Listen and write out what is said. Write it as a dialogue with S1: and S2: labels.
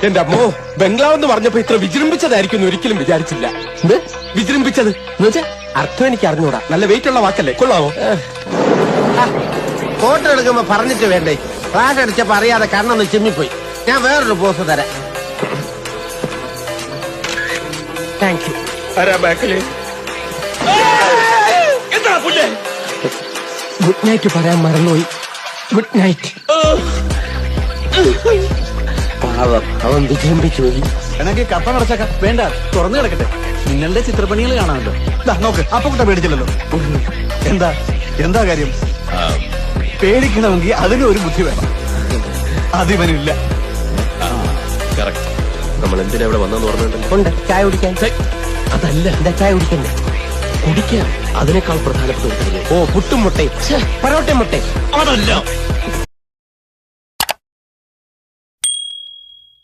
S1: എന്റെ അമ്മോ, ബംഗ്ലാവെന്ന് പറഞ്ഞപ്പോ ഇത്ര വിജൃംഭിച്ചതായിരിക്കും ഒരിക്കലും വിചാരിച്ചില്ല. വിജൃംഭിച്ചത് അർത്ഥം എനിക്ക് അറിഞ്ഞൂടാ. നല്ല വെയിറ്റ് ഉള്ള വാക്കല്ലേ, കൊള്ളാവോ?
S2: ഫോട്ടോ എടുക്കുമ്പോ പറഞ്ഞിട്ട് വേണ്ടേ? ഫ്ലാഷ് അടിച്ചപ്പോ അറിയാതെ കണ്ണൊന്ന് ചിമ്മിപ്പോയി. ഞാൻ വേറൊരു പോസ് തരാം. Thank you.
S1: ആരാ ബാക്കില്? എന്താ പുല്ലേ?
S2: ഗുഡ് നൈറ്റ് പറയാൻ മറന്നുപോയി. Good night. പാവം, അവൻ വിജൃംഭിച്ചു പോയി.
S3: എനിക്ക് കപ്പ നടച്ചേക്കാം. വേണ്ട, തുറന്നു കിടക്കട്ടെ. നിങ്ങളുടെ ചിത്രപ്പണികൾ കാണാമല്ലോ. നോക്ക്, അപ്പൊ കുട്ട പേടിച്ചില്ലല്ലോ. എന്താ എന്താ കാര്യം? പേടിക്കണമെങ്കിൽ അതിന് ഒരു ബുദ്ധി വേണം. അതിവനില്ല.
S1: നമ്മൾ എന്തിനാ ഇവിടെ വന്നെന്ന് പറഞ്ഞിട്ടുണ്ടല്ലോ.
S2: ഉണ്ട്, ചായ കുടിക്കാൻ.
S1: അതല്ല,
S2: എന്താ ചായ കുടിക്കണ്ടേ?
S1: കുടിക്കാൻ അതിനേക്കാൾ പ്രധാനപ്പെട്ട.
S2: ഓ, പുട്ടും മുട്ടയും, പൊറോട്ടയും മുട്ടയും.
S1: അതല്ല,